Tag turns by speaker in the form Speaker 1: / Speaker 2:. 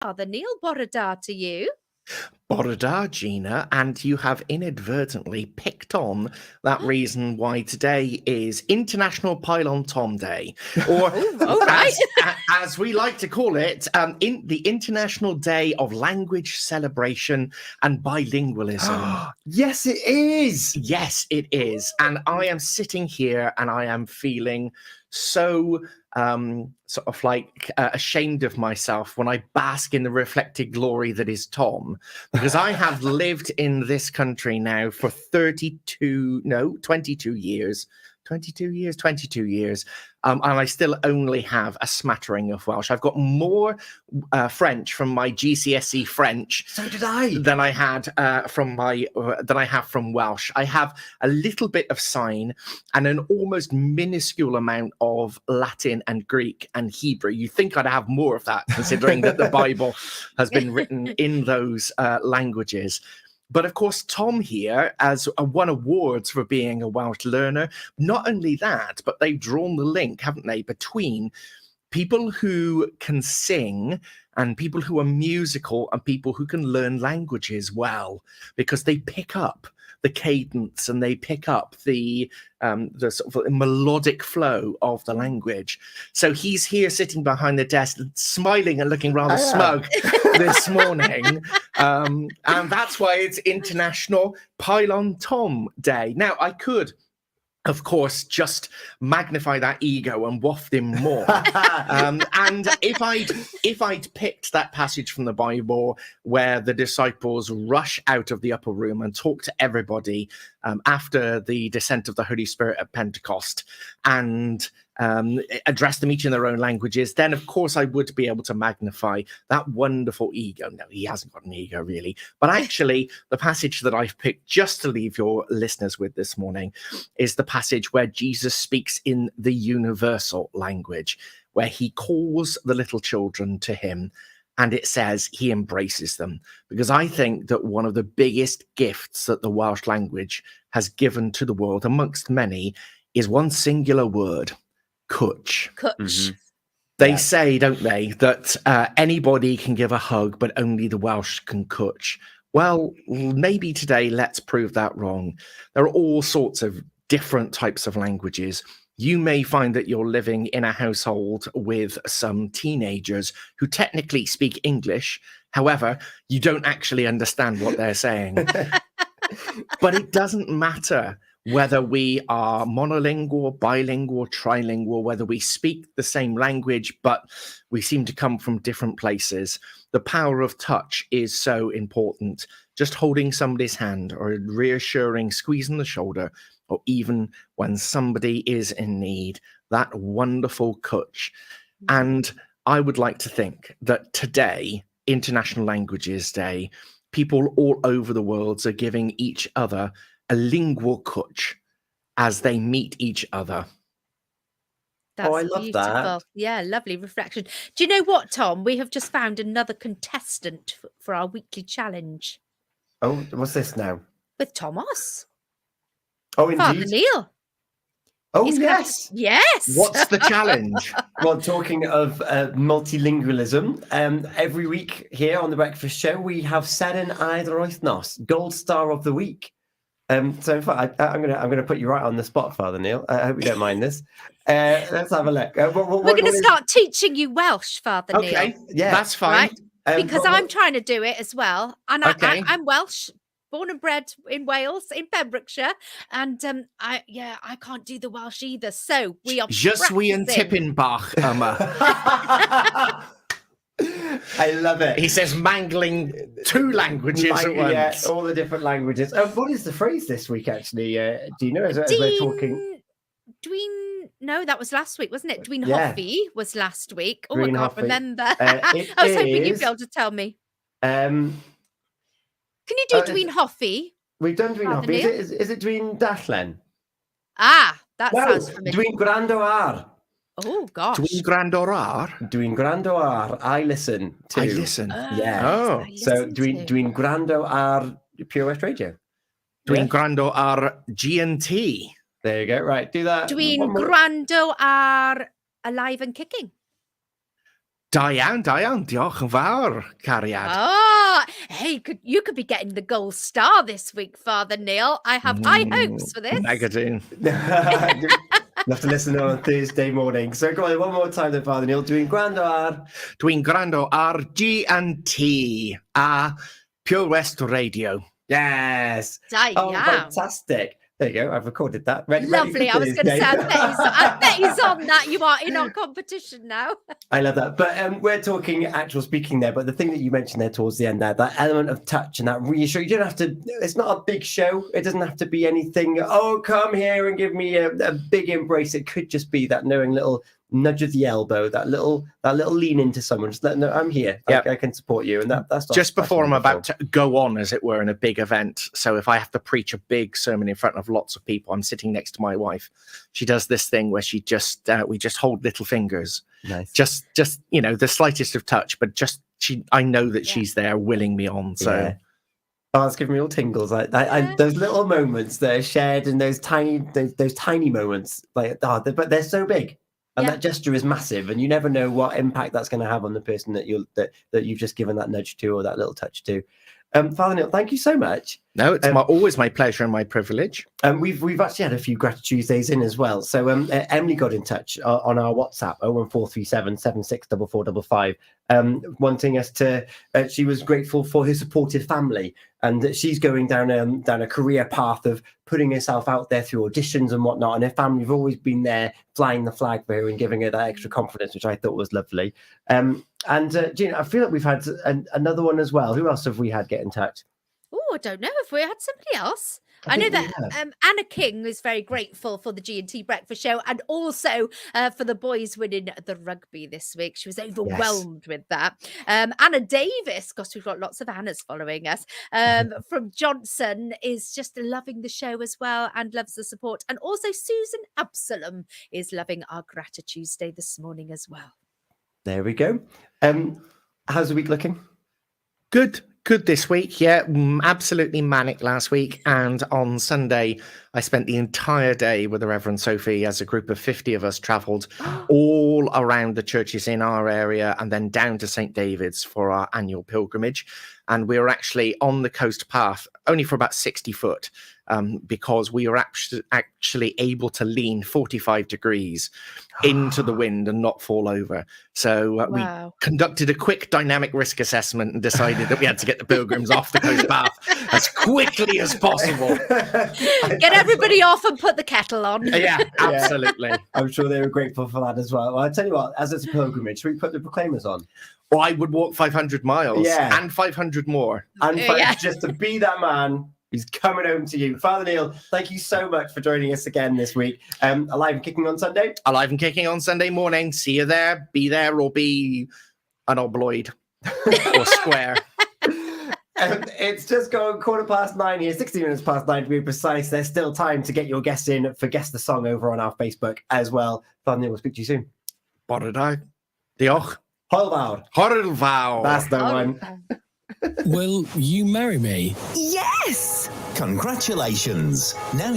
Speaker 1: Father Neil, bore da to you.
Speaker 2: Bore da, Gina, and you have inadvertently picked on that reason why today is International Pylon Tom Day, or
Speaker 1: All right.
Speaker 2: as we like to call it, in the International Day of Language Celebration and Bilingualism.
Speaker 3: Yes, it is.
Speaker 2: Yes, it is. And I am sitting here and I am feeling so sort of like ashamed of myself when I bask in the reflected glory that is Tom, because I have lived in this country now for 22 years. 22 years. And I still only have a smattering of Welsh. I've got more French from my GCSE French.
Speaker 3: So did I.
Speaker 2: Than I had from Welsh. I have a little bit of sign and an almost minuscule amount of Latin and Greek and Hebrew. You think I'd have more of that, considering that the Bible has been written in those languages. But of course, Tom here has won awards for being a Welsh learner. Not only that, but they've drawn the link, haven't they, between people who can sing and people who are musical and people who can learn languages well, because they pick up the cadence and they pick up the sort of melodic flow of the language. So he's here sitting behind the desk, smiling and looking rather smug this morning. And that's why it's International Pylon Tom Day. Now, I could, of course, just magnify that ego and waft him more. And if I'd picked that passage from the Bible where the disciples rush out of the upper room and talk to everybody after the descent of the Holy Spirit at Pentecost and address them each in their own languages, then of course I would be able to magnify that wonderful ego. No, he hasn't got an ego really. But actually, the passage that I've picked just to leave your listeners with this morning is the passage where Jesus speaks in the universal language, where he calls the little children to him. And it says he embraces them, because I think that one of the biggest gifts that the Welsh language has given to the world, amongst many, is one singular word: cwtch.
Speaker 1: Cwtch.
Speaker 3: Mm-hmm.
Speaker 2: They say, don't they, that anybody can give a hug, but only the Welsh can cwtch. Well, maybe today let's prove that wrong. There are all sorts of different types of languages. You may find that you're living in a household with some teenagers who technically speak English. However, you don't actually understand what they're saying. But it doesn't matter whether we are monolingual, bilingual, trilingual, whether we speak the same language, but we seem to come from different places. The power of touch is so important. Just holding somebody's hand, or reassuring, squeezing the shoulder, or even when somebody is in need, that wonderful cwtch. And I would like to think that today, International Languages Day, people all over the world are giving each other a lingual cwtch as they meet each other.
Speaker 1: That's
Speaker 3: I love
Speaker 1: beautiful.
Speaker 3: that.
Speaker 1: Yeah, lovely reflection. Do you know what, Tom? We have just found another contestant for our weekly challenge.
Speaker 3: Oh, what's this now?
Speaker 1: With Thomas.
Speaker 3: Oh,
Speaker 1: Father
Speaker 3: indeed.
Speaker 1: Neil.
Speaker 3: Oh,
Speaker 1: He's
Speaker 3: yes.
Speaker 1: Yes.
Speaker 2: What's the challenge?
Speaker 3: Well, talking of multilingualism, every week here on The Breakfast Show, we have Seren Aidroithnos, Gold Star of the Week. So in fact, I'm gonna put you right on the spot, Father Neil. I hope you don't mind this. Let's have a look.
Speaker 1: We're going to start teaching you Welsh, Father Neil.
Speaker 2: Okay,
Speaker 3: yeah,
Speaker 2: that's fine.
Speaker 1: Right? Because I'm trying to do it as well. And
Speaker 2: Okay.
Speaker 1: I'm Welsh, born and bred in Wales, in Pembrokeshire. And I can't do the Welsh either. So we are
Speaker 2: Je suis un
Speaker 1: practicing.
Speaker 2: Tippenbach,
Speaker 3: I love it.
Speaker 2: He says mangling two languages at once.
Speaker 3: Yeah, all the different languages. What is the phrase this week, actually? Do you know, as we're talking?
Speaker 1: No, that was last week, wasn't it? Dwyn
Speaker 3: Yeah.
Speaker 1: Hoffi was last week. Oh,
Speaker 3: Dwyn
Speaker 1: I can't
Speaker 3: Hoffi.
Speaker 1: remember.
Speaker 3: It
Speaker 1: I was hoping you'd
Speaker 3: is,
Speaker 1: be able to tell me.
Speaker 3: Can
Speaker 1: you do Dwyn Hoffi?
Speaker 3: We've done Dwyn
Speaker 1: Father
Speaker 3: Hoffi.
Speaker 1: Neil?
Speaker 3: Is it Dwyn Dallen?
Speaker 1: Ah, that sounds familiar.
Speaker 3: Dwyn Gwrando Ar.
Speaker 1: Oh, gosh.
Speaker 2: Dwyn Gwrando Ar?
Speaker 3: Dwyn Gwrando Ar. I listen to.
Speaker 2: I listen.
Speaker 3: Yeah.
Speaker 2: Oh.
Speaker 3: So Dwyn Gwrando Ar Pure West Radio.
Speaker 2: Dwyn Gwrando Ar G&T.
Speaker 3: There you go. Right, do that.
Speaker 1: Dwyn Gwrando ar Alive and Kicking.
Speaker 2: Da iawn, diolch yn fawr, cariad.
Speaker 1: Ah, hey, you could be getting the gold star this week, Father Neil. I have high hopes for this.
Speaker 2: Megadune.
Speaker 3: You'll have to listen on Thursday morning. So go on, one more time then, Father Neil. Dwi'n gwrando ar...
Speaker 2: Dwi'n gwrando ar G&T a Pure West Radio.
Speaker 3: Yes.
Speaker 1: Da
Speaker 3: Oh,
Speaker 1: iawn.
Speaker 3: fantastic. There you go. I've recorded that.
Speaker 1: Lovely. I was going to say, I bet he's on that. You are in our competition now.
Speaker 3: I love that. But we're talking actual speaking there. But the thing that you mentioned there towards the end there, that element of touch and that reassure, you don't have to, it's not a big show. It doesn't have to be anything, oh, come here and give me a big embrace. It could just be that knowing little nudge of the elbow, that little lean into someone. Just let them know, I'm here.
Speaker 2: Yep.
Speaker 3: I can support you. And that's
Speaker 2: just before I'm
Speaker 3: wonderful.
Speaker 2: about to go on, as it were, in a big event. So if I have to preach a big sermon in front of lots of people, I'm sitting next to my wife. She does this thing where she just we just hold little fingers.
Speaker 3: Nice.
Speaker 2: Just the slightest of touch, but I know that she's there willing me on. So.
Speaker 3: Yeah. Oh, it's giving me all tingles. I those little moments that are shared in those tiny moments, but they're so big, and that gesture is massive, and you never know what impact that's going to have on the person that you've just given that nudge to or that little touch to. Father Neil, thank you so much.
Speaker 2: No, it's always my pleasure and my privilege.
Speaker 3: We've actually had a few Grati-Tuesdays in as well. So Emily got in touch on our WhatsApp 01437 764455, wanting us to. She was grateful for her supportive family, and that she's going down a career path of putting herself out there through auditions and whatnot. And her family have always been there, flying the flag for her and giving her that extra confidence, which I thought was lovely. Gina, I feel like we've had another one as well. Who else have we had get in touch?
Speaker 1: Oh, I don't know if we had somebody else. I know that Anna King is very grateful for the G&T Breakfast Show, and also for the boys winning the rugby this week. She was overwhelmed with that. Anna Davis, gosh, we've got lots of Annas following us, from Johnson, is just loving the show as well and loves the support. And also Susan Absalom is loving our Grati-Tuesday this morning as well.
Speaker 3: There we go. How's the week looking?
Speaker 2: Good this week. Yeah, absolutely manic last week. And on Sunday, I spent the entire day with the Reverend Sophie as a group of 50 of us travelled all around the churches in our area and then down to St. David's for our annual pilgrimage. And we were actually on the coast path only for about 60 foot because we were actually able to lean 45 degrees into the wind and not fall over. So we conducted a quick dynamic risk assessment and decided that we had to get the pilgrims off the coast path as quickly as possible.
Speaker 1: Get everybody off and put the kettle on.
Speaker 2: Yeah, absolutely.
Speaker 3: I'm sure they were grateful for that as well. Well, I tell you what, as it's a pilgrimage, should we put the proclaimers on?
Speaker 2: Or I would walk 500 miles and 500 more.
Speaker 3: And just to be that man who's coming home to you. Father Neil, thank you so much for joining us again this week. Alive and Kicking on Sunday?
Speaker 2: Alive and Kicking on Sunday morning. See you there. Be there or be an obloid or square.
Speaker 3: It's just gone 9:15 here, 16 minutes past 9 to be precise. There's still time to get your guests in for Guess the Song over on our Facebook as well. Father Neil, we'll speak to you soon.
Speaker 2: Bore da. Diolch.
Speaker 3: Hwyl fawr.
Speaker 2: Hwyl fawr.
Speaker 3: That's the one.
Speaker 4: Will you marry me?
Speaker 5: Yes! Congratulations. Now